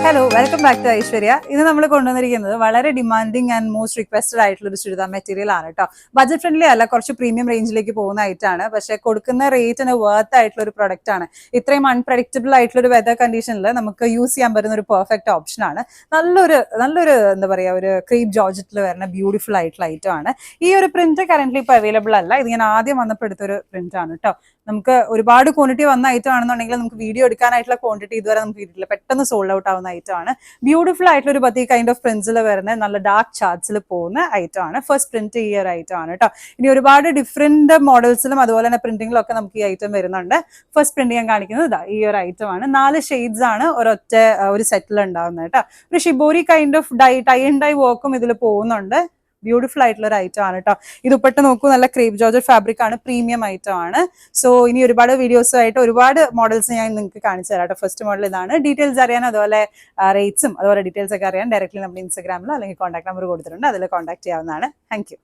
Hello, welcome back to Aishwarya. ഇത് നമ്മൾ കൊണ്ടുവന്നിരിക്കുന്നത് വളരെ ഡിമാൻഡിങ് ആൻഡ് മോസ്റ്റ് റിക്വസ്റ്റഡ് ആയിട്ടുള്ള ഒരു ചുരിദാർ മെറ്റീരിയൽ ആണ് കേട്ടോ. ബഡ്ജറ്റ് ഫ്രണ്ട്ലി അല്ല, കുറച്ച് പ്രീമിയം റേഞ്ചിലേക്ക് പോകുന്നതായിട്ടാണ്. പക്ഷെ കൊടുക്കുന്ന റേറ്റിന് വർത്ത് ആയിട്ടുള്ള ഒരു പ്രൊഡക്റ്റ് ആണ്. ഇത്രയും അൺപ്രഡിക്റ്റബിൾ ആയിട്ടുള്ള ഒരു വെതർ കണ്ടീഷനിൽ നമുക്ക് യൂസ് ചെയ്യാൻ പറ്റുന്ന ഒരു പെർഫെക്റ്റ് ഓപ്ഷൻ ആണ്. നല്ലൊരു എന്താ പറയുക, ഒരു ക്രീപ്പ് ജോർജറ്റിൽ വരുന്ന ബ്യൂട്ടിഫുൾ ആയിട്ടുള്ള ഐറ്റം ആണ്. ഈ ഒരു പ്രിന്റ് കറന്റ് ഇപ്പോൾ അവൈലബിൾ അല്ല. ഇത് ഞാൻ ആദ്യം വന്നപ്പോൾ എടുത്തൊരു പ്രിന്റ് ആണ് കേട്ടോ. നമുക്ക് ഒരുപാട് ക്വാണ്ടിറ്റി വന്ന ഐറ്റം ആണെന്നുണ്ടെങ്കിൽ നമുക്ക് വീഡിയോ എടുക്കാനായിട്ടുള്ള ക്വാണ്ടിറ്റി ഇതുവരെ നമുക്ക് കിട്ടില്ല. പെട്ടെന്ന് സോൾഡ് ഔട്ട് ആവുന്ന ഐറ്റം ആണ്. ബ്യൂട്ടിഫുൾ ആയിട്ടുള്ള ഒരു ബത്തി കൈൻഡ് ഓഫ് പ്രിന്റ്സിൽ വരുന്ന നല്ല ഡാർക്ക് ചാർട്ട്സിൽ പോകുന്ന ഐറ്റം ആണ്. ഫസ്റ്റ് പ്രിന്റ് ഈ ഒരു ഐറ്റം ആണ് കേട്ടോ. ഇനി ഒരുപാട് ഡിഫറെന്റ് മോഡൽസിലും അതുപോലെ തന്നെ പ്രിന്റിങ്ങിലും ഒക്കെ നമുക്ക് ഈ ഐറ്റം വരുന്നുണ്ട്. ഫസ്റ്റ് പ്രിന്റ് ഞാൻ കാണിക്കുന്നത് ഈ ഒരു ഐറ്റം ആണ്. 4 ഷെയ്ഡ്സ് ആണ് ഒരു സെറ്റിൽ ഉണ്ടാവുന്നത് കേട്ടോ. ഒരു shibori kind of tie and dye വർക്കും ഇതിൽ പോകുന്നുണ്ട്. ബ്യൂട്ടിഫുൾ ആയിട്ടുള്ള ഒരു ഐറ്റം ആണ് കേട്ടോ. ഇത് ഉൾപ്പെട്ട് നോക്കൂ, നല്ല ക്രേപ്പ് ജോർജറ്റ് ഫാബ്രിക് ആണ്, പ്രീമിയം ഐറ്റം ആണ്. സോ ഇനി ഒരുപാട് വീഡിയോസുമായിട്ട് ഒരുപാട് മോഡൽസ് ഞാൻ നിങ്ങൾക്ക് കാണിച്ചു തരാം കേട്ടോ. ഫസ്റ്റ് മോഡൽ ഇതാണ്. ഡീറ്റെയിൽസ് അറിയാൻ, അതുപോലെ റേറ്റ്സും അതുപോലെ ഡീറ്റെയിൽസ് ഒക്കെ അറിയാൻ ഡയറക്റ്റ്ലി നമ്മുടെ ഇൻസ്റ്റാഗ്രാമിലോ അല്ലെങ്കിൽ കോൺടാക്ട് നമ്പർ കൊടുത്തിട്ടുണ്ട്, അതിൽ കോൺടാക്ട് ചെയ്യാവുന്നതാണ്. Thank you.